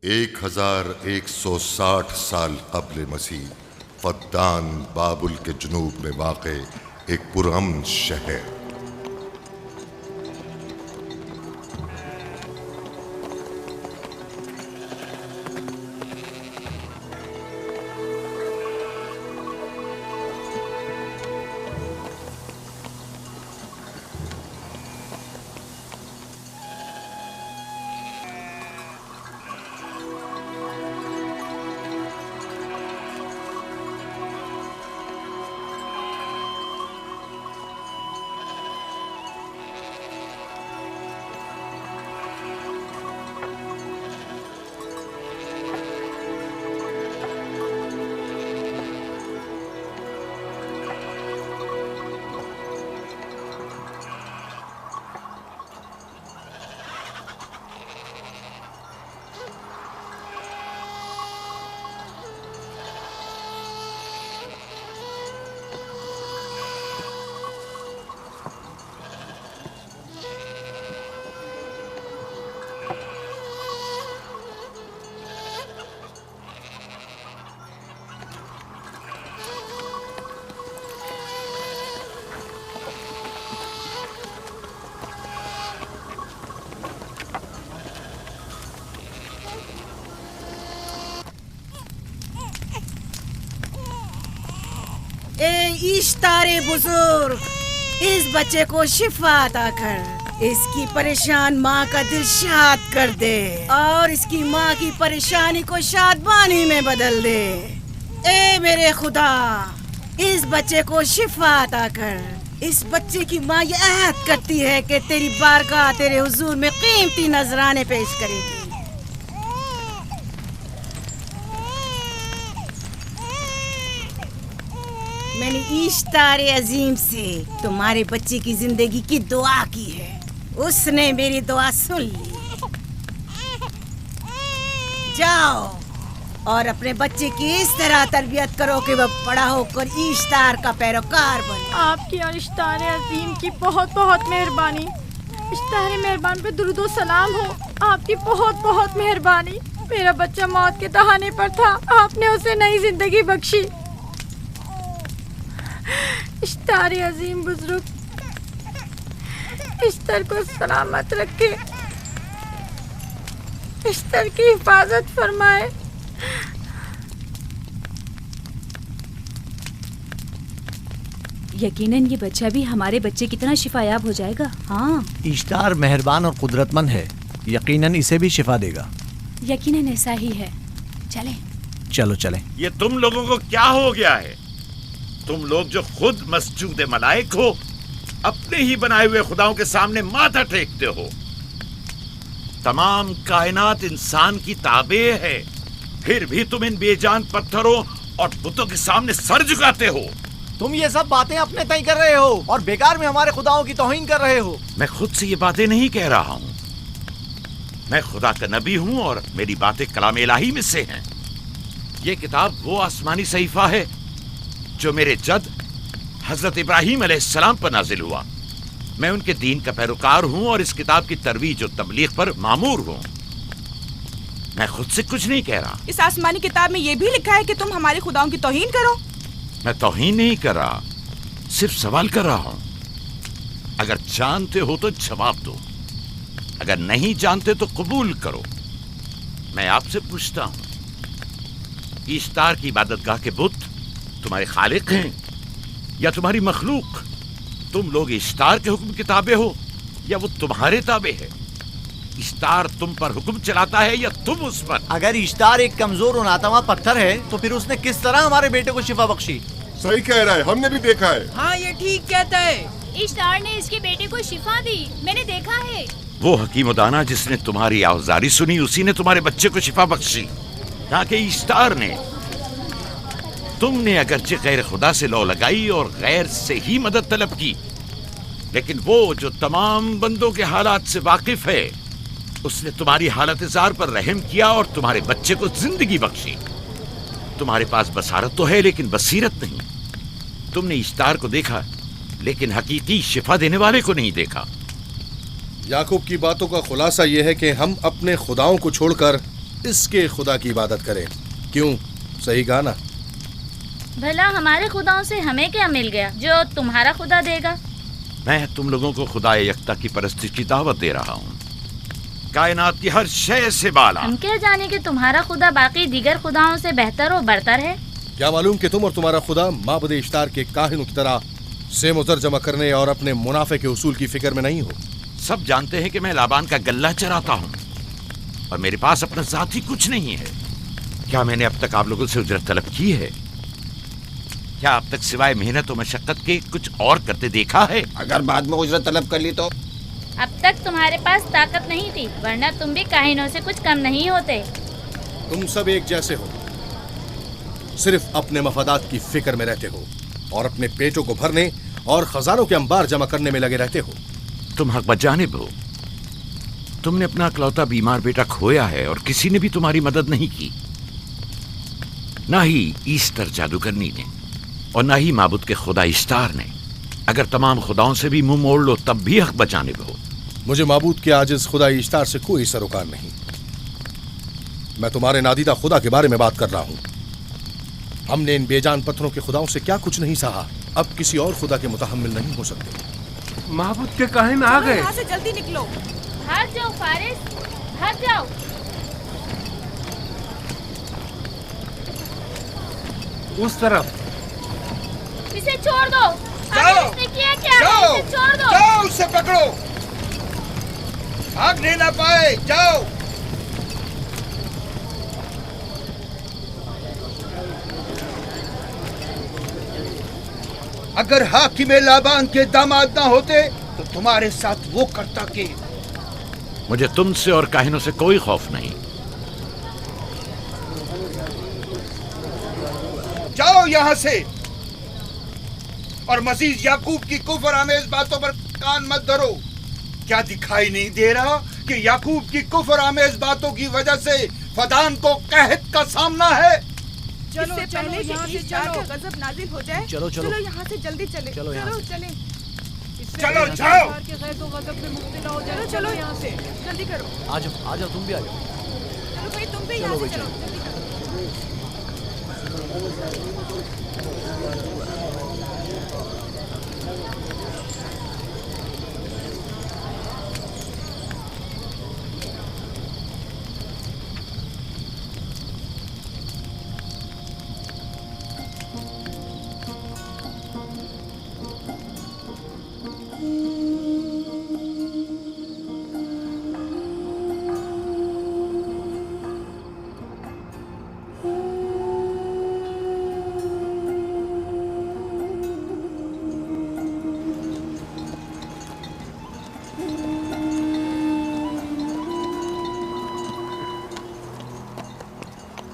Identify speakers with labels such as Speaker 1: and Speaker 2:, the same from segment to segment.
Speaker 1: 1160 سال قبل مسیح فدان بابل کے جنوب میں واقع ایک پرامن شہر۔
Speaker 2: اشتار بزرگ، اس بچے کو شفا عطا کر، اس کی پریشان ماں کا دل شاد کر دے اور اس کی ماں کی پریشانی کو شادمانی میں بدل دے۔ اے میرے خدا، اس بچے کو شفا عطا کر۔ اس بچے کی ماں یہ عہد کرتی ہے کہ تیری بارگاہ تیرے حضور میں قیمتی نذرانے پیش کرے گی۔ میں نے اشتار عظیم سے تمہارے بچے کی زندگی کی دعا کی ہے، اس نے میری دعا سن لی۔ جاؤ اور اپنے بچے کی اس طرح تربیت کرو کہ وہ بڑا ہو کر اشتار کا پیروکار بنے۔
Speaker 3: آپ کی اور اشتار عظیم کی بہت بہت مہربانی۔ اشتار مہربان پہ درود و سلام ہو، آپ کی بہت بہت مہربانی۔ میرا بچہ موت کے دہانے پر تھا، آپ نے اسے نئی زندگی بخشی۔ اشتار عظیم بزرگ اشتر کو سلامت رکھے، اشتر کی حفاظت فرمائے۔
Speaker 4: یقیناً یہ بچہ بھی ہمارے بچے کی طرح شفا یاب ہو جائے گا۔ ہاں،
Speaker 5: اشتار مہربان اور قدرت مند ہے، یقیناً اسے بھی شفا دے گا۔
Speaker 4: یقیناً ایسا ہی ہے۔ چلیں
Speaker 5: چلو چلیں۔
Speaker 6: یہ تم لوگوں کو کیا ہو گیا ہے؟ تم لوگ جو خود مسجود ملائک ہو، اپنے ہی بنائے ہوئے خداؤں کے سامنے ماتھا ٹیکتے ہو۔ تمام کائنات انسان کی تابع ہے، پھر بھی تم ان بے جان پتھروں اور بتوں کے سامنے سر جھکاتے ہو۔
Speaker 5: تم یہ سب باتیں اپنے تئیں کر رہے ہو اور بیکار میں ہمارے خداؤں کی توہین کر رہے ہو۔
Speaker 6: میں خود سے یہ باتیں نہیں کہہ رہا ہوں، میں خدا کا نبی ہوں اور میری باتیں کلام الہی میں سے ہیں۔ یہ کتاب وہ آسمانی صحیفہ ہے جو میرے جد حضرت ابراہیم علیہ السلام پر نازل ہوا۔ میں ان کے دین کا پیروکار ہوں اور اس کتاب کی ترویج و تبلیغ پر مامور ہوں۔ میں خود سے کچھ نہیں کہہ رہا۔
Speaker 7: اس آسمانی کتاب میں یہ بھی لکھا ہے کہ تم ہمارے خداؤں کی توہین کرو۔
Speaker 6: میں توہین نہیں کر رہا، صرف سوال کر رہا ہوں۔ اگر جانتے ہو تو جواب دو، اگر نہیں جانتے تو قبول کرو۔ میں آپ سے پوچھتا ہوں، اشتار کی عبادت گاہ کے بت تمہارے خالق ہیں یا تمہاری مخلوق؟ تم لوگ اشتار کے حکم کے تابع ہو یا وہ تمہارے تابع ہے؟ اشتار تم پر حکم چلاتا ہے یا تم اس پر؟
Speaker 5: اگر اشتار ایک کمزور اور ناتواں پتھر ہے تو پھر اس نے کس طرح ہمارے بیٹے کو شفا بخشی؟
Speaker 1: صحیح کہہ رہا ہے، ہم نے بھی دیکھا ہے۔
Speaker 2: ہاں، یہ ٹھیک کہتا ہے۔
Speaker 8: اشتار نے اس کے بیٹے کو شفا دی، میں نے دیکھا ہے۔
Speaker 6: وہ حکیم و دانا جس نے تمہاری آوازاری سنی، اسی نے تمہارے بچے کو شفا بخشی۔ تاکہ اشتار نے، تم نے اگرچہ غیر خدا سے لو لگائی اور غیر سے ہی مدد طلب کی، لیکن وہ جو تمام بندوں کے حالات سے واقف ہے، اس نے تمہاری حالت زار پر رحم کیا اور تمہارے بچے کو زندگی بخشی۔ تمہارے پاس بصارت تو ہے لیکن بصیرت نہیں۔ تم نے اشتار کو دیکھا لیکن حقیقی شفا دینے والے کو نہیں دیکھا۔
Speaker 9: یعقوب کی باتوں کا خلاصہ یہ ہے کہ ہم اپنے خداؤں کو چھوڑ کر इसके खुदा की इबादत करें। क्यों, सही कहा ना?
Speaker 8: भला हमारे खुदाओं से हमें क्या मिल गया जो तुम्हारा खुदा देगा?
Speaker 6: मैं तुम लोगों को खुदा यकता की परस्तिश की दावत दे रहा हूँ, कायनात की हर शय से बाला।
Speaker 8: हम क्या जाने कि तुम्हारा खुदा बाकी दीगर खुदाओं से बेहतर और बरतर है?
Speaker 9: क्या मालूम कि तुम और तुम्हारा खुदा माबुद इश्तार के काहिनों की तरह सेम और जमा करने और अपने मुनाफे के उसूल की फिक्र में नहीं हो।
Speaker 6: सब जानते हैं कि मैं लाबान का गल्ला चराता हूँ और मेरे पास अपना जाती कुछ नहीं है। क्या मैंने अब तक आप लोगों से उजरत तलब की है? क्या अब तक सिवाय मेहनत और मशक्कत के कुछ और करते देखा है?
Speaker 5: अगर बाद में उजरत तलब कर ली तो?
Speaker 8: अब तक तुम्हारे पास ताकत नहीं थी, वरना तुम भी काहिनों से कुछ कम नहीं होते।
Speaker 9: तुम सब एक जैसे हो, सिर्फ अपने मफादात की फिक्र में रहते हो और अपने पेटों को भरने और खजानों के अंबार जमा करने में लगे रहते हो।
Speaker 6: तुम हक बजानिब हो। तुमने अपना इकलौता बीमार बेटा खोया है और किसी ने भी तुम्हारी मदद नहीं की, ना ही ईस्टर जादूगरनी ने और ना ही माबुद के खुदा इश्तार ने। अगर तमाम खुदाओं से भी मुंह मोड़ लो तब भी हक बजानिब हो।
Speaker 9: मुझे माबूद के आजिज खुदा इश्तार से कोई सरोकार नहीं। मैं तुम्हारे नादीदा खुदा के बारे में बात कर रहा हूँ। हमने इन बेजान पत्थरों के खुदाओं से क्या कुछ नहीं सहा, अब किसी और खुदा के मुतहम्मिल नहीं हो सकते।
Speaker 10: माबूद के काहिन आ गए।
Speaker 7: यहाँ से जल्दी निकलो।
Speaker 8: भाग जाओ फारिस, भाग जाओ।
Speaker 10: उस तरफ।
Speaker 8: इसे छोड़ दो। इसने किया क्या है? इसे छोड़ दो।
Speaker 5: जाओ, उसे पकड़ो, भागने ना पाए। जाओ। अगर हाकिम लाबान के दामाद ना होते तो तुम्हारे साथ वो करता के।
Speaker 6: मुझे तुमसे और काहिनों से कोई खौफ नहीं।
Speaker 5: जाओ यहाँ से और मजीद याकूब की कुफर आमेज बातों पर कान मत धरो। क्या दिखाई नहीं दे रहा कि याकूब की कुफर आमेज बातों की वजह से फदान को कहत का सामना है?
Speaker 7: चलो, इससे पहले कि ईस्टर का गजब नाजिल हो जाए,
Speaker 5: चलो
Speaker 7: यहाँ से जल्दी चले। चलो चले।
Speaker 5: चलो जाओ।
Speaker 7: चलो यहाँ से जल्दी करो।
Speaker 5: आ जाओ, तुम भी आ जाओ।
Speaker 7: चलो भाई, तुम भी यहाँ से चलो।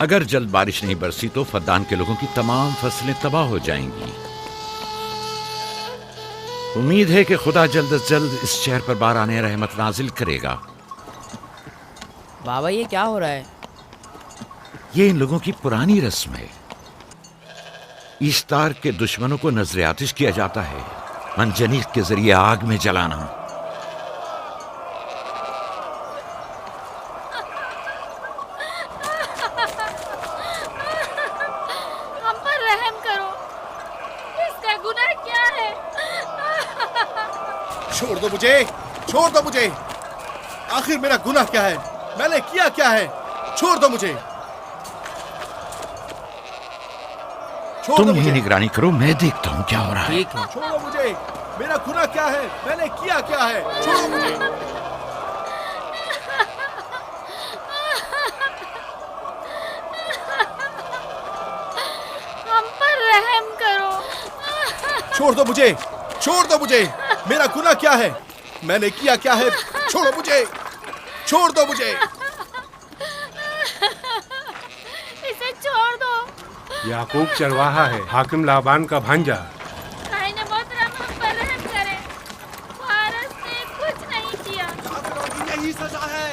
Speaker 6: अगर जल्द बारिश नहीं बरसी तो फद्दान के लोगों की तमाम फसलें तबाह हो जाएंगी। उम्मीद है कि खुदा जल्द से जल्द इस शहर पर बाराने रहमत नाजिल करेगा।
Speaker 11: बाबा, ये क्या हो रहा है?
Speaker 6: ये इन लोगों की पुरानी रस्म है। ईस्तार के दुश्मनों को नजर आतिश किया जाता है, मंजनीक के जरिए आग में जलाना।
Speaker 9: छोड़ दो मुझे। आखिर मेरा गुनाह क्या है? मैंने किया क्या है? छोड़ दो मुझे।
Speaker 6: तुम ही निगरानी करो, मैं देखता हूँ क्या हो रहा है।
Speaker 9: छोड़ो मुझे। मेरा गुनाह क्या है? मैंने किया क्या है? छोड़ो मुझे।
Speaker 8: हम पर रहम करो।
Speaker 9: छोड़ दो मुझे। छोड़ दो मुझे। मेरा गुनाह क्या है? मैंने किया क्या है? छोड़ो मुझे। छोड़ दो मुझे।
Speaker 8: इसे छोड़ दो।
Speaker 10: याकूब चरवाहा है, हाकिम लाबान का भांजा।
Speaker 8: मोहतरम, हम पर रहम करें। फारस ने कुछ नहीं किया।
Speaker 5: यही सजा है।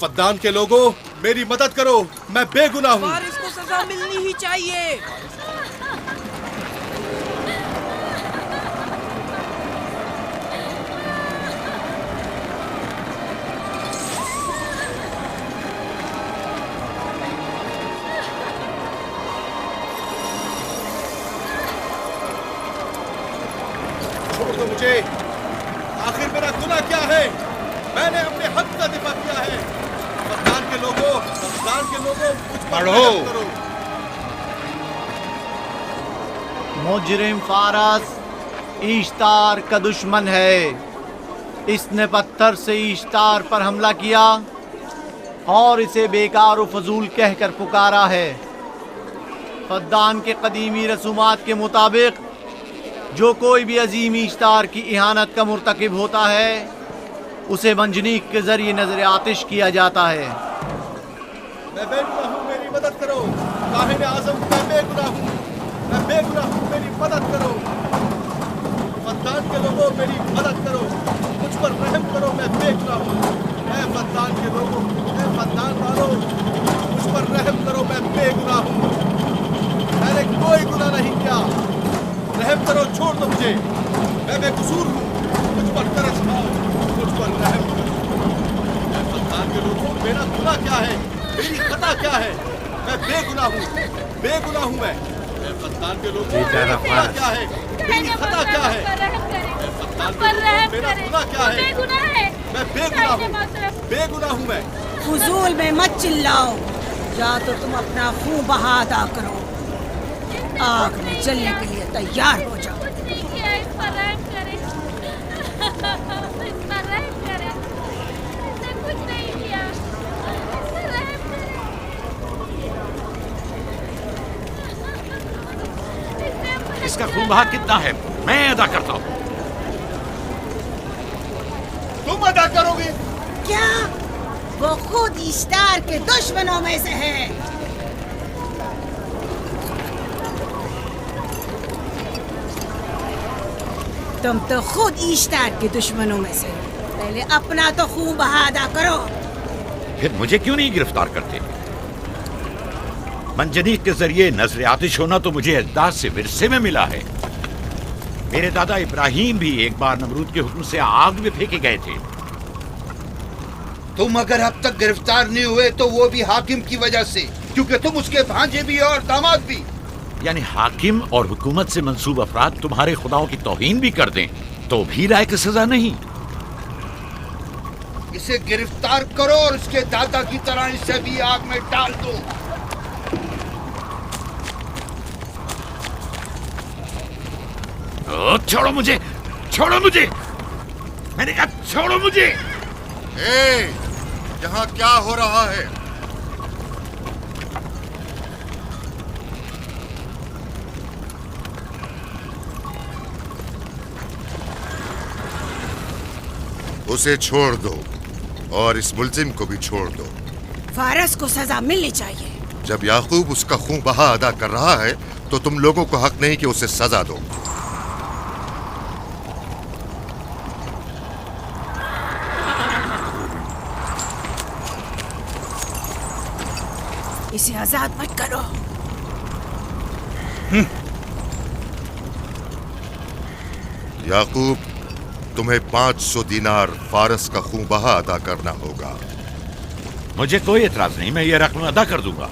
Speaker 9: फद्दान के लोगों, मेरी मदद करो, मैं बेगुनाह हूँ।
Speaker 7: फारिस को सजा मिलनी ही चाहिए।
Speaker 9: مجھے آخر میرا گناہ کیا ہے؟ میں نے اپنے حق کا دفاع کیا ہے۔ افغان کے لوگوں مجھ پر رحم کرو۔
Speaker 11: مجرم فارس ایشتار کا دشمن ہے۔ اس نے پتھر سے ایشتار پر حملہ کیا اور اسے بیکار و فضول کہہ کر پکارا ہے۔ فدان کے قدیمی رسومات کے مطابق جو کوئی بھی عظیم ایشتار کی اہانت کا مرتکب ہوتا ہے اسے منجنیق کے ذریعے نظر آتش کیا جاتا ہے۔
Speaker 9: میں بے گناہ ہوں، میری مدد کرو۔ کاہن اعظم میں بے گناہ ہوں، میں بے گناہ ہوں، میری مدد کرو۔ فدان کے لوگوں میری مدد کرو، مجھ پر رحم کرو، میں بے گناہ ہوں۔ اے فدان کے لوگوں، اے فدان والوں، مجھ پر رحم کرو، میں بے گناہ ہوں۔ میں نے کوئی گناہ نہیں کیا، رحم کرو، چھوڑ دو مجھے، میں بے قصور ہوں، مجھ پر ترس کھاؤ، مجھ پر رحم کرو۔ اے فدان کے لوگوں، میرا گناہ کیا ہے؟ میری خطا کیا ہے؟ میں بے گناہ ہوں، بے گناہ ہوں میں۔ اے فدان کے لوگوں، میرا گناہ کیا ہے؟ میری خطا کیا ہے؟ اے فدان کے لوگوں، میرا گناہ کیا ہے؟ میں بے گناہ ہوں، بے گناہ ہوں میں۔
Speaker 2: فضول میں مت چلاؤ، یا تو تم اپنا خون بہا ادا کرو، آگ میں جلنے کے لیے تیار ہو جاؤ۔
Speaker 8: کچھ نہیں کیا، اس پر رحم کرے، اس پر رحم کرے، اس نے کچھ نہیں کیا، اس پر رحم کرے۔
Speaker 6: اس کا خون بہا کتنا ہے میں ادا کرتا ہوں۔
Speaker 5: تم ادا کرو گے؟
Speaker 2: کیا وہ خود ایشتار کے دشمنوں میں سے ہے؟ تم تو خود ایشتار کے دشمنوں میں سے ہو، پہلے اپنا تو خون بہا ادا کرو۔
Speaker 6: پھر مجھے کیوں نہیں گرفتار کرتے؟ منجنیق کے ذریعے نظر آتش ہونا تو مجھے اجداد سے ورثے میں ملا ہے۔ میرے دادا ابراہیم بھی ایک بار نمرود کے حکم سے آگ میں پھینکے گئے تھے۔
Speaker 5: تم اگر اب تک گرفتار نہیں ہوئے تو وہ بھی حاکم کی وجہ سے، کیونکہ تم اس کے بھانجے بھی اور داماد بھی۔
Speaker 6: یعنی حاکم اور حکومت سے منسوب افراد تمہارے خداؤں کی توہین بھی کر دیں تو بھی لائق سزا نہیں؟
Speaker 5: اسے گرفتار کرو اور اس کے دادا کی طرح اسے بھی آگ میں ڈال دو۔
Speaker 6: چھوڑو مجھے، چھوڑو مجھے، میں نے کہا چھوڑو مجھے۔
Speaker 1: اے، یہاں کیا ہو رہا ہے؟ اسے چھوڑ دو اور اس ملزم کو بھی چھوڑ دو۔
Speaker 2: فارس کو سزا ملنی چاہیے۔
Speaker 1: جب یعقوب اس کا خون بہا ادا کر رہا ہے تو تم لوگوں کو حق نہیں کہ اسے سزا دو۔
Speaker 2: اسے آزاد مت کرو۔
Speaker 1: یعقوب، تمہیں 500 دینار فارس کا خون بہا ادا کرنا ہوگا۔
Speaker 6: مجھے کوئی اعتراض نہیں، میں یہ رقم ادا کر دوں گا۔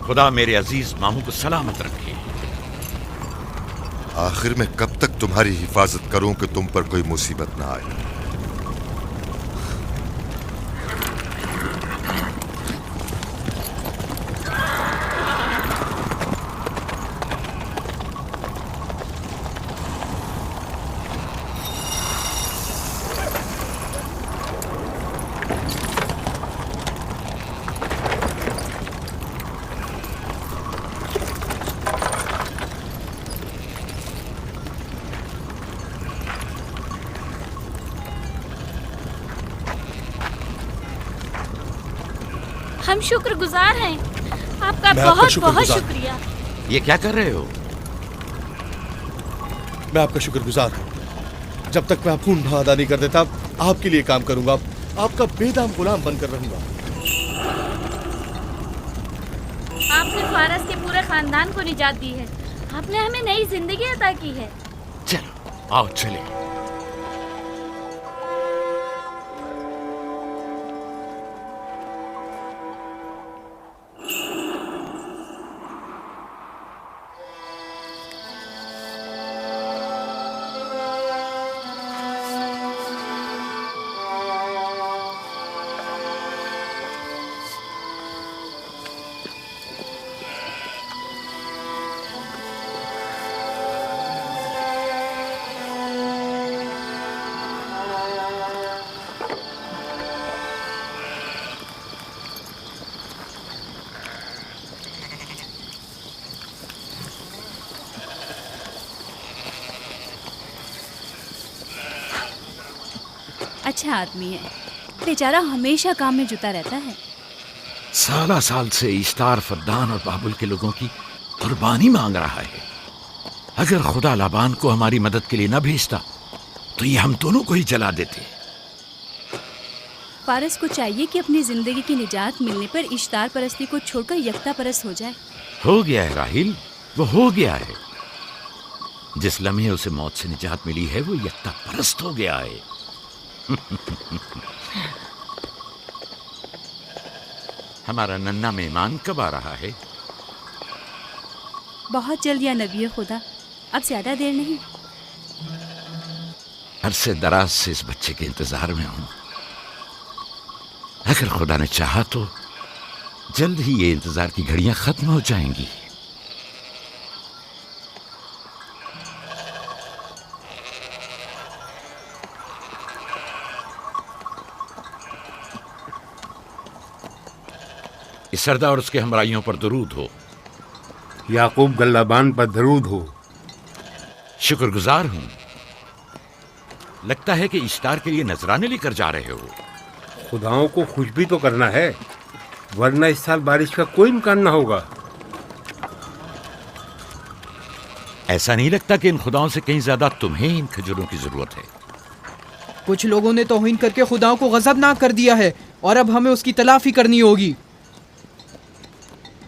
Speaker 6: خدا میرے عزیز ماموں کو سلامت رکھے۔
Speaker 1: آخر میں کب تک تمہاری حفاظت کروں کہ تم پر کوئی مصیبت نہ آئے؟
Speaker 8: ہم شکر گزار ہیں، آپ کا بہت بہت شکریہ۔
Speaker 6: یہ کیا کر رہے ہو؟
Speaker 9: میں آپ کا شکر گزار ہوں۔ جب تک میں خون بہا ادا نہیں کر دیتا آپ کے لیے کام کروں گا، آپ کا بے دام غلام بن کر رہوں گا۔
Speaker 8: آپ نے فارس کے پورے خاندان کو نجات دی ہے، آپ نے ہمیں نئی زندگی عطا کی ہے۔
Speaker 6: چلو آؤ چلے۔
Speaker 4: اچھا آدمی ہے، بیچارہ ہمیشہ کام میں جتا رہتا ہے۔
Speaker 6: سالہ سال سے اشتار فدان اور بابل کے لوگوں کی قربانی مانگ رہا ہے۔ اگر خدا لابان کو ہماری مدد کے لیے نہ بھیجتا تو یہ ہم دونوں کو ہی جلا دیتے۔
Speaker 4: فارس کو چاہیے کہ اپنی زندگی کی نجات ملنے پر اشتار پرستی کو چھوڑ کر یکتا پرست ہو جائے۔
Speaker 6: ہو گیا ہے راہیل، وہ ہو گیا ہے۔ جس لمحے اسے موت سے نجات ملی ہے وہ یکتا پرست ہو گیا ہے۔ ہمارا ننھا مہمان کب آ رہا ہے؟
Speaker 4: بہت جلد یا نبی خدا، اب زیادہ دیر نہیں۔
Speaker 6: عرصے دراز سے اس بچے کے انتظار میں ہوں۔ اگر خدا نے چاہا تو جلد ہی یہ انتظار کی گھڑیاں ختم ہو جائیں گی۔ اس سردار اور اس کے ہمراہیوں پر درود ہو۔
Speaker 10: یعقوب گلابان پر درود ہو۔
Speaker 6: شکر گزار ہوں۔ لگتا ہے کہ اشتار کے لیے نذرانے لے کر جا رہے ہو۔
Speaker 10: خداؤں کو خوش بھی تو کرنا ہے، ورنہ اس سال بارش کا کوئی امکان نہ ہوگا۔
Speaker 6: ایسا نہیں لگتا کہ ان خداؤں سے کہیں زیادہ تمہیں ان کھجوروں کی ضرورت ہے؟
Speaker 12: کچھ لوگوں نے توہین کر کے خداؤں کو غضبناک کر دیا ہے اور اب ہمیں اس کی تلافی کرنی ہوگی۔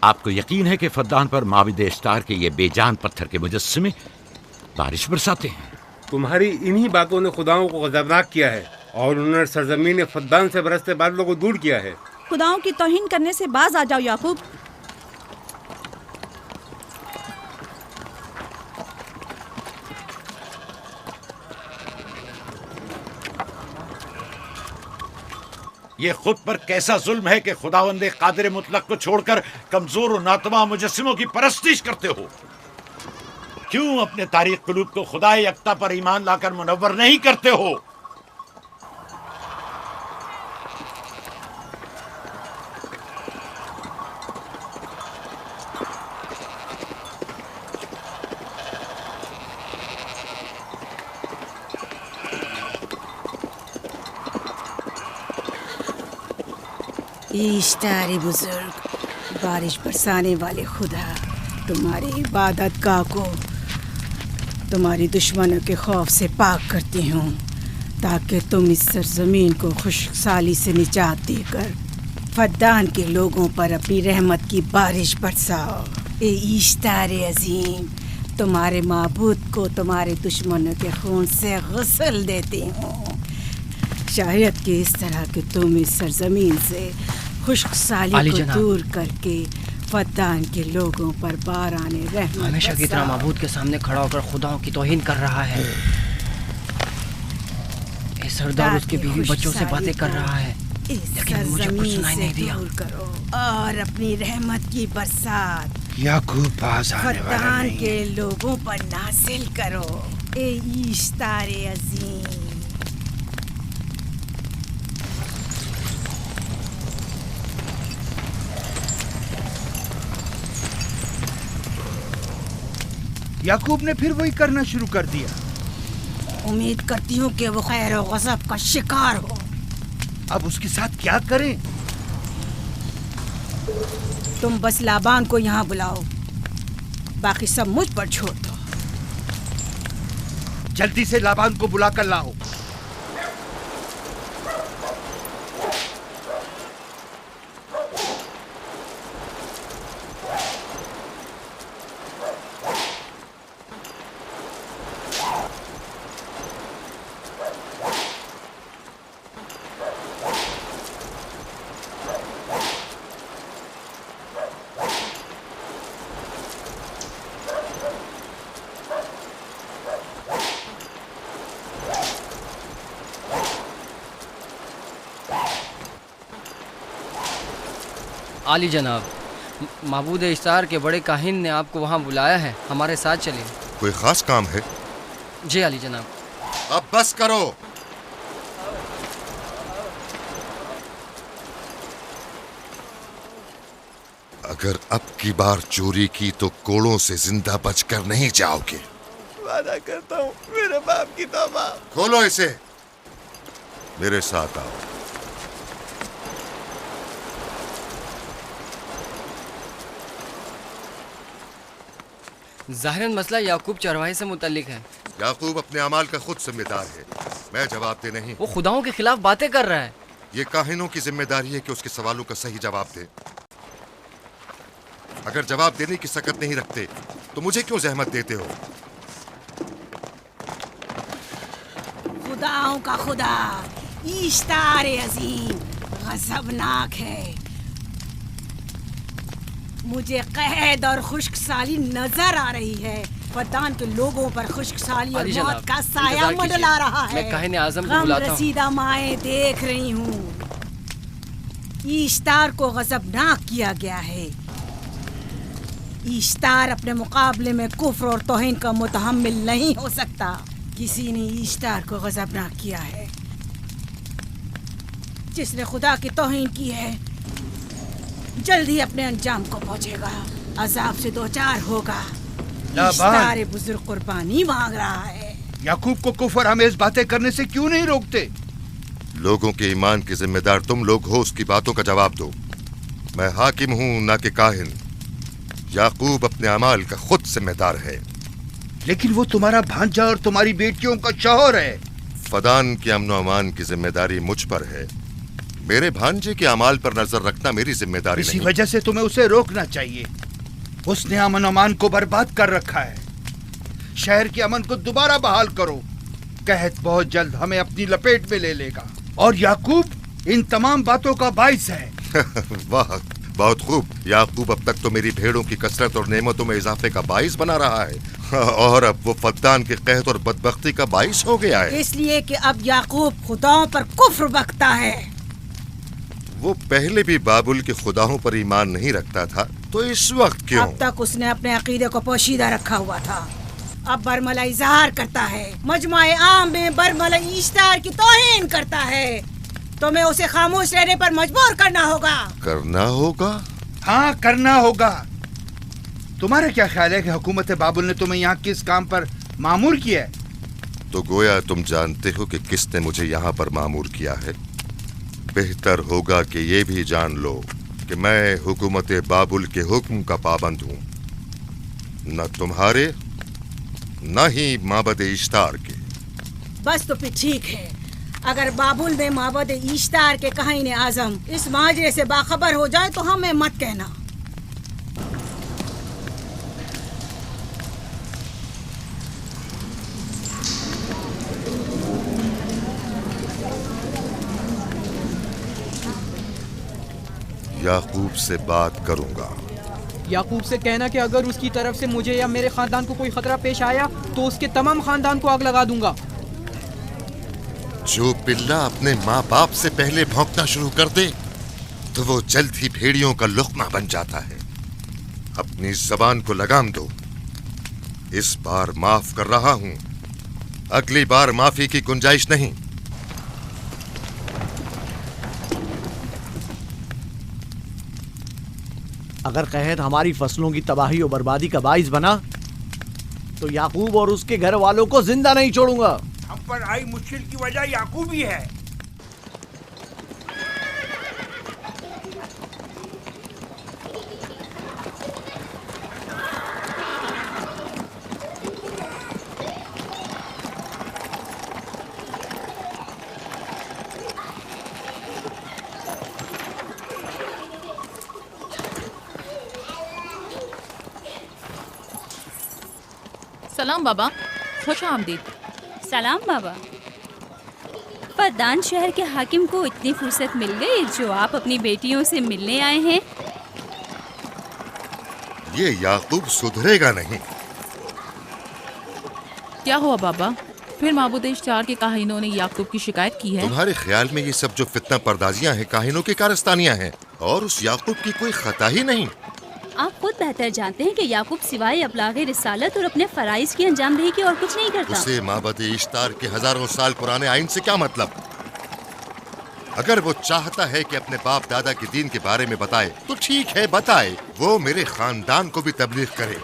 Speaker 6: آپ کو یقین ہے کہ فدان پر معبد اشتار کے یہ بے جان پتھر کے مجسمے بارش برساتے ہیں؟
Speaker 10: تمہاری انہی باتوں نے خداؤں کو غضبناک کیا ہے اور انہوں نے سرزمین فدان سے برستے بادلوں کو دور کیا ہے۔
Speaker 7: خداؤں کی توہین کرنے سے باز آ جاؤ یعقوب۔
Speaker 6: یہ خود پر کیسا ظلم ہے کہ خداوند قادر مطلق کو چھوڑ کر کمزور و ناتواں مجسموں کی پرستش کرتے ہو؟ کیوں اپنے تاریخ قلوب کو خدا یکتا پر ایمان لا کر منور نہیں کرتے ہو؟
Speaker 2: اشتار بزرگ، بارش برسانے والے خدا، تمہاری عبادت گاہ کو تمہاری دشمنوں کے خوف سے پاک کرتی ہوں تاکہ تم اس سرزمین کو خشک سالی سے نجات دے کر فدان کے لوگوں پر اپنی رحمت کی بارش برساؤ۔ اے اشتار عظیم، تمہارے معبود کو تمہارے دشمنوں کے خون سے غسل دیتی ہوں۔ شاید کہ اس طرح کہ تم اس سرزمین سے خشک سالی کو دور کر کے فدان کے لوگوں پر باران رحمت
Speaker 12: ہمیشہ کی طرح معبود کے سامنے کھڑا ہو کر خداؤں کی توہین کر رہا ہے۔ اے سردار اس کے بیوی بچوں سے باتیں کر رہا ہے، لیکن مجھے کچھ سنائی نہیں دیا۔
Speaker 2: کرو اور اپنی رحمت کی برسات
Speaker 5: یعقوب باز آنے والا
Speaker 2: فدان
Speaker 5: نہیں۔
Speaker 2: کے لوگوں پر نازل کرو۔ اے اشتار عظیم،
Speaker 5: یعقوب نے پھر وہی کرنا شروع کر دیا۔
Speaker 2: امید کرتی ہوں کہ وہ خیر و غضب کا شکار ہو۔
Speaker 5: اب اس کے ساتھ کیا کریں؟
Speaker 2: تم بس لابان کو یہاں بلاؤ، باقی سب مجھ پر چھوڑ دو۔
Speaker 5: جلدی سے لابان کو بلا کر لاؤ۔
Speaker 12: عالی جناب، معبود اشتار کے بڑے کاہن نے آپ کو وہاں بلایا ہے، ہمارے ساتھ چلیں۔
Speaker 1: کوئی خاص کام ہے؟
Speaker 12: جی عالی جناب۔
Speaker 1: اب بس کرو۔ اگر اب کی بار چوری کی تو کوڑوں سے زندہ بچ کر نہیں جاؤ گے۔
Speaker 11: وعدہ کرتا ہوں، میرے باپ کی توبہ۔
Speaker 1: کھولو اسے۔ मेरे साथ आओ।
Speaker 13: ज़ाहिरन मसला याकूब चरवाहे से मुतल्लिक है।
Speaker 1: याकूब अपने अमाल का खुद जिम्मेदार है, मैं जवाब दे नहीं।
Speaker 13: वो खुदाओं के खिलाफ बातें कर रहा है।
Speaker 1: ये काहिनों की जिम्मेदारी है कि उसके सवालों का सही जवाब दे। अगर जवाब देने की सकत नहीं रखते तो मुझे क्यों जहमत देते हो?
Speaker 2: खुदाओं का खुदा इश्तार अजीम गजबनाक है। मुझे कैद और खुश्क साली नजर आ रही है। फद्दान के लोगों पर खुश्क साली और मौत का साया मंडला रहा है।
Speaker 13: मैं काहिन आज़म को बुलाता हूं।
Speaker 2: रसीदा माएँ देख रही हूँ। इश्तार को गजबनाक किया गया है। इश्तार अपने मुकाबले में कुफ्र और तौहीन का मुतहम्मिल नहीं हो सकता। किसी ने इश्तार को गजबनाक किया है। जिसने खुदा की तौहीन की है जल्द ही अपने अंजाम को पहुंचेगा, अजाब से दो चार होगा। इश्तार बुजुर्ग कुर्बानी मांग रहा है।
Speaker 5: याकूब को कुफर आमेज बातें करने से क्यों नहीं रोकते?
Speaker 1: लोगों के ईमान के जिम्मेदार तुम लोग हो, उसकी बातों का जवाब दो। मैं हाकिम हूँ ना कि काहिन। याकूब अपने अमाल का खुद जिम्मेदार है।
Speaker 5: लेकिन वो तुम्हारा भांजा और तुम्हारी बेटियों का शौहर है।
Speaker 1: फदान के अमन अमान की जिम्मेदारी मुझ पर है। मेरे भांजे के अमाल पर नजर रखना मेरी जिम्मेदारी
Speaker 5: इसी
Speaker 1: नहीं।
Speaker 5: वजह से तुम्हें उसे रोकना चाहिए। उसने अमन अमान को बर्बाद कर रखा है। शहर के अमन को दोबारा बहाल करो। कहत बहुत जल्द हमें अपनी लपेट में ले लेगा और याकूब इन तमाम बातों का बाइस है।
Speaker 1: वाह, बहुत खूब। याकूब अब तक तो मेरी भेड़ों की कसरत और नेमतों में इजाफे का बाइस बना रहा है और अब वो फद्दान के कहत और बदबख्ती का बाइस हो गया है।
Speaker 2: इसलिए कि अब याकूब खुदाओं पर कुफ्र बकता है।
Speaker 1: वो पहले भी बाबुल के खुदाओं पर ईमान नहीं रखता था, तो इस वक्त क्यों?
Speaker 2: अब तक उसने अपने अकीदे को पोशीदा रखा हुआ था। अब बरमला इजहार करता है, मजमाए आम में बरमला इश्तार की तौहीन करता है। तुम्हें उसे खामोश रहने पर मजबूर करना होगा।
Speaker 1: करना होगा?
Speaker 5: हाँ, करना होगा। तुम्हारा क्या ख्याल है कि हुकूमत बाबुल ने तुम्हें यहाँ किस काम पर मामूर किया है?
Speaker 1: तो गोया तुम जानते हो कि किसने मुझे यहाँ पर मामूर किया है। बेहतर होगा कि ये भी जान लो कि मैं हुकूमत बाबुल के हुक्म का पाबंद हूँ, न तुम्हारे न ही माबद इश्तार के।
Speaker 2: बस तो फिर ठीक है। अगर बाबुल ने माबद इश्तार के काहिन आजम इस माजरे से बाखबर हो जाए तो हमें मत कहना।
Speaker 1: याकूब से बात करूंगा।
Speaker 12: याकूब से कहना कि अगर उसकी तरफ से मुझे या मेरे खानदान को कोई खतरा पेश आया तो उसके तमाम खानदान को आग लगा दूंगा।
Speaker 1: जो पिल्ला अपने माँ बाप से पहले भौंकना शुरू कर दे तो वो जल्द ही भेड़ियों का लुक़मा बन जाता है। अपनी जबान को लगाम दो। इस बार माफ कर रहा हूँ, अगली बार माफी की गुंजाइश नहीं।
Speaker 11: अगर कहत हमारी फसलों की तबाही और बर्बादी का बाइस बना तो याकूब और उसके घर वालों को जिंदा नहीं छोड़ूंगा।
Speaker 5: हम पर आई मुश्किल की वजह याकूब ही है।
Speaker 14: सलाम बाबा, खुश आमदीद।
Speaker 4: सलाम बाबा। फद्दान शहर के हाकिम को इतनी फुर्सत मिल गई जो आप अपनी बेटियों से मिलने आए हैं।
Speaker 1: ये याकूब सुधरेगा नहीं।
Speaker 14: क्या हुआ बाबा? फिर माबूद इश्तार के काहिनों ने याकूब की शिकायत की है?
Speaker 1: तुम्हारे ख्याल में ये सब जो फितना पर्दाजियां हैं काहिनों की कारस्तानियां हैं और उस याकूब की कोई खता ही नहीं।
Speaker 4: आप खुद बेहतर जानते हैं कि याकूब सिवाय अबलागे रिसालत और अपने फराइज की अंजामदही की और कुछ नहीं करता।
Speaker 1: उसे माबद इश्तार के हजारों साल पुराने आइन से क्या मतलब? अगर वो चाहता है कि अपने बाप दादा के दीन के बारे में बताए तो ठीक है, बताए। वो मेरे खानदान को भी तबलीग करे,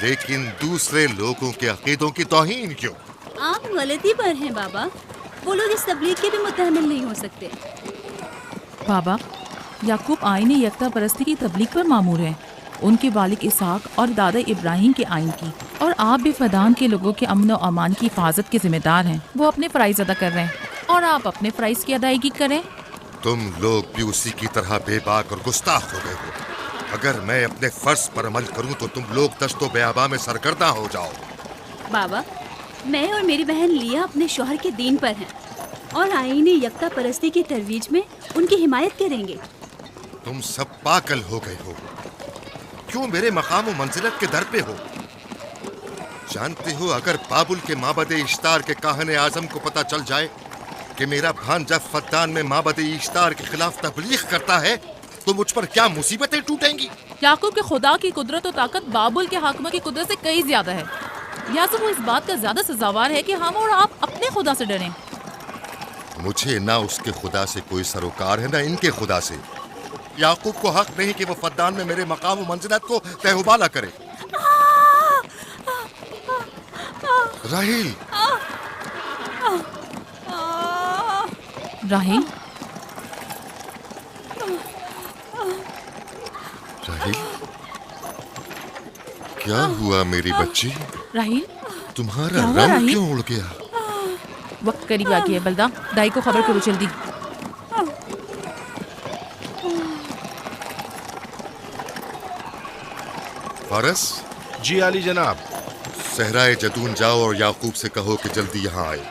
Speaker 1: लेकिन दूसरे लोगों के अकीदों की तौहीन क्यों?
Speaker 4: आप गलती पर हैं बाबा। वो लोग इस तबलीग के भी मुतहम्मिल नहीं हो सकते।
Speaker 14: बाबा, याकूब आईन यकता परस्ती की तबलीग पर मामूर हैं, उनके वालिद इसहाक और दादा इब्राहिम के आइन की, और आप भी फदान के लोगों के अमन और अमान की हिफाजत के जिम्मेदार हैं। वो अपने फ़राइज़ अदा कर रहे हैं और आप अपने फ़राइज़ की अदायगी करें।
Speaker 1: तुम लोग भी उसी की तरह बेबाक और गुस्ताख हो गए हो। अगर मैं अपने फर्ज पर अमल करूं तो तुम लोग दश्तो बेआबा में सरगर्दा हो जाओ।
Speaker 4: बाबा, मैं और मेरी बहन लिया अपने शौहर के दीन पर हैं और आईन यकता परस्ती की तरवीज में उनकी हिमायत करेंगे।
Speaker 1: तुम सब पागल हो गए हो। क्यों मेरे मकाम और मंजिलत के दर पे हो? जानते हो, अगर बाबुल के माबद इश्तार के काहने आजम को पता चल जाए कि मेरा भांजा फद्दान में माबद इश्तार के खिलाफ तबलीग करता है तो मुझ पर क्या मुसीबतें टूटेंगी।
Speaker 14: याकूब के खुदा की कुदरत और ताकत बाबुल के हाकिम की कुदरत से कई ज्यादा है। या तो वो इस बात का ज्यादा सजावार है कि हम और आप अपने खुदा से डरें।
Speaker 1: मुझे ना उसके खुदा से कोई सरोकार है, ना इनके खुदा से। याकूब को हक नहीं कि वो फद्दान में मेरे मकाम और मंजिलत को तहबाला करे। राहिल,
Speaker 14: राहिल,
Speaker 1: राहिल, क्या हुआ मेरी बच्ची?
Speaker 14: राहिल,
Speaker 1: तुम्हारा रंग क्यों उड़ गया?
Speaker 14: वक्त करीब आ गया है। बलदा, दाई को खबर करो जल्दी।
Speaker 1: फारस?
Speaker 9: जी आली जनाब।
Speaker 1: सहराए जदून जाओ और याकूब से कहो कि जल्दी यहाँ आए।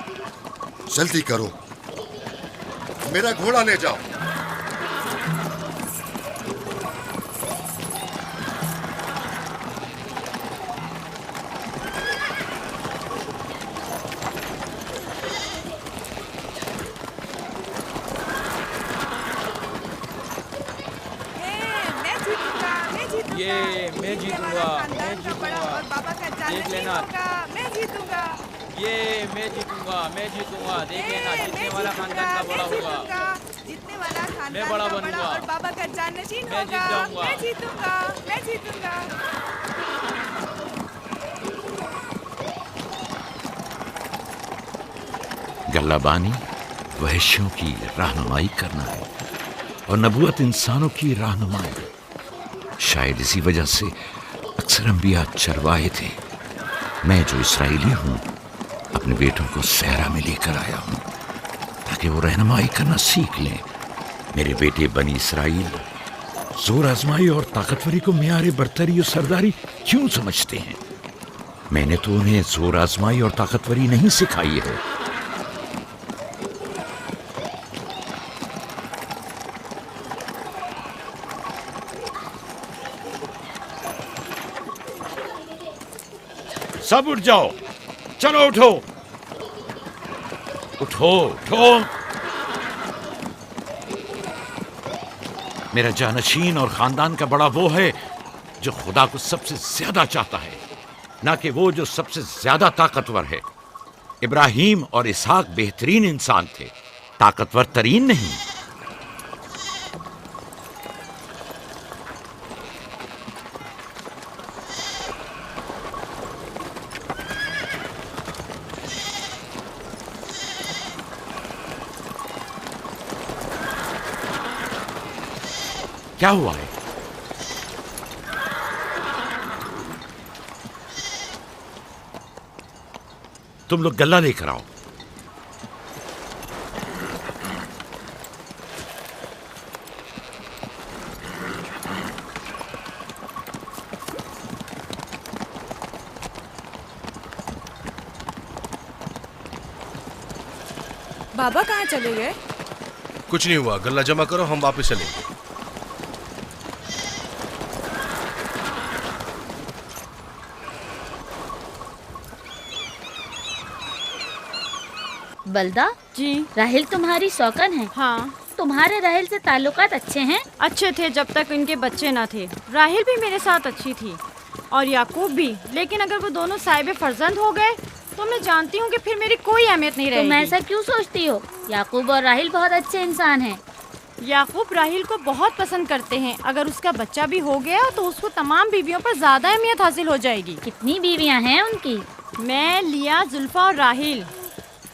Speaker 1: जल्दी करो, मेरा घोड़ा ले जाओ।
Speaker 12: मैं जीतूंगा, देख लेना।
Speaker 7: मैं जीतूंगा,
Speaker 12: मैं जीतूंगा, देख लेना। जीतने वाला खानदान का बड़ा होगा,
Speaker 7: जीतने वाला खानदान
Speaker 12: मैं बड़ा बनूंगा
Speaker 7: और बाबा का जाननशीन
Speaker 12: मैं जीत
Speaker 7: होगा।
Speaker 12: जाऊंगा।
Speaker 7: मैं जीतूंगा, मैं जीतूंगा।
Speaker 6: गल्लाबानी वहशियों की रहनुमाई करना है और नबूवत इंसानों की रहनुमाई। शायद इसी वजह से अक्सर अंबिया चरवाहे थे। मैं जो इसराइली हूँ अपने बेटों को सहरा में लेकर आया हूँ ताकि वो रहनुमाई करना सीख लें। मेरे बेटे बनी इसराइल जोर आजमाई और ताकतवरी को मियार बरतरी और सरदारी क्यों समझते हैं? मैंने तो उन्हें जोर आजमाई और ताकतवरी नहीं सिखाई है। सब उठ जाओ, चलो उठो, उठो, उठो। मेरा जानशीन और खानदान का बड़ा वो है जो खुदा को सबसे ज्यादा चाहता है, ना कि वो जो सबसे ज्यादा ताकतवर है। इब्राहिम और इसहाक बेहतरीन इंसान थे, ताकतवर तरीन नहीं। क्या हुआ है? तुम लोग गल्ला लेकर आओ।
Speaker 7: बाबा कहाँ चले गए?
Speaker 9: कुछ नहीं हुआ, गल्ला जमा करो, हम वापस चलेंगे।
Speaker 8: बलदा
Speaker 3: जी,
Speaker 8: राहिल तुम्हारी सौकन है।
Speaker 3: हाँ,
Speaker 8: तुम्हारे राहिल से ताल्लुकात अच्छे हैं?
Speaker 3: अच्छे थे जब तक इनके बच्चे ना थे। राहिल भी मेरे साथ अच्छी थी और याकूब भी, लेकिन अगर वो दोनों साहिब फर्जंद हो गए तो मैं जानती हूँ कि फिर मेरी कोई अहमियत नहीं रहेगी।
Speaker 8: तुम ऐसा क्यों सोचती हो? याकूब और राहिल बहुत अच्छे इंसान हैं।
Speaker 3: याकूब राहिल को बहुत पसंद करते हैं। अगर उसका बच्चा भी हो गया तो उसको तमाम बीवियों पर ज्यादा अहमियत हासिल हो जाएगी।
Speaker 8: कितनी बीवियां हैं उनकी?
Speaker 3: मैं, लिया, जुल्फा और राहिल।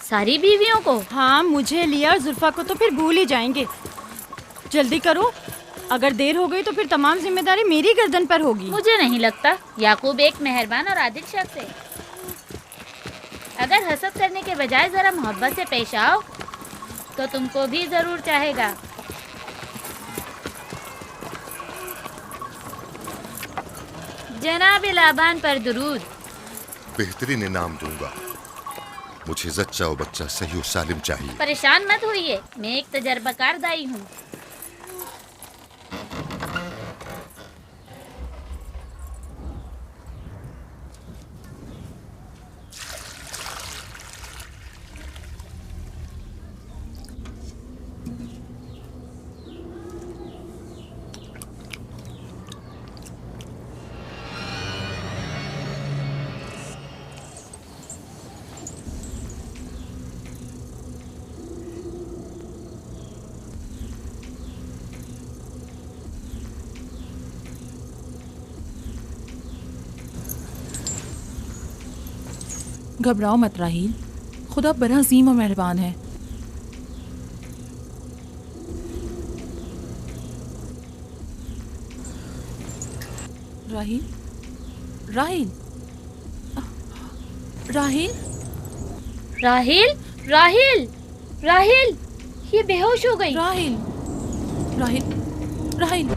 Speaker 8: सारी बीवियों को?
Speaker 3: हाँ, मुझे, लिया और जुल्फा को तो फिर भूल ही जाएंगे। जल्दी करो, अगर देर हो गई तो फिर तमाम जिम्मेदारी मेरी गर्दन पर होगी।
Speaker 8: मुझे नहीं लगता। याकूब एक मेहरबान और आदिल शख्स है। अगर हसद करने के बजाय जरा मोहब्बत से पेश आओ तो तुमको भी जरूर चाहेगा। जनाब लाबान पर दुरूद।
Speaker 1: बेहतरीन इनाम दूंगा। मुझे जच्चा और बच्चा सही और सालिम चाहिए।
Speaker 8: परेशान मत होइए, मैं एक तजर्बाकार दाई हूँ।
Speaker 14: घबराओ मत राहील, खुदा बड़ा अजीम और मेहरबान है। राहील, राहील, राहील,
Speaker 8: राहील, राहील, राहील, ये बेहोश हो गई।
Speaker 14: राहील, राहील, राहील,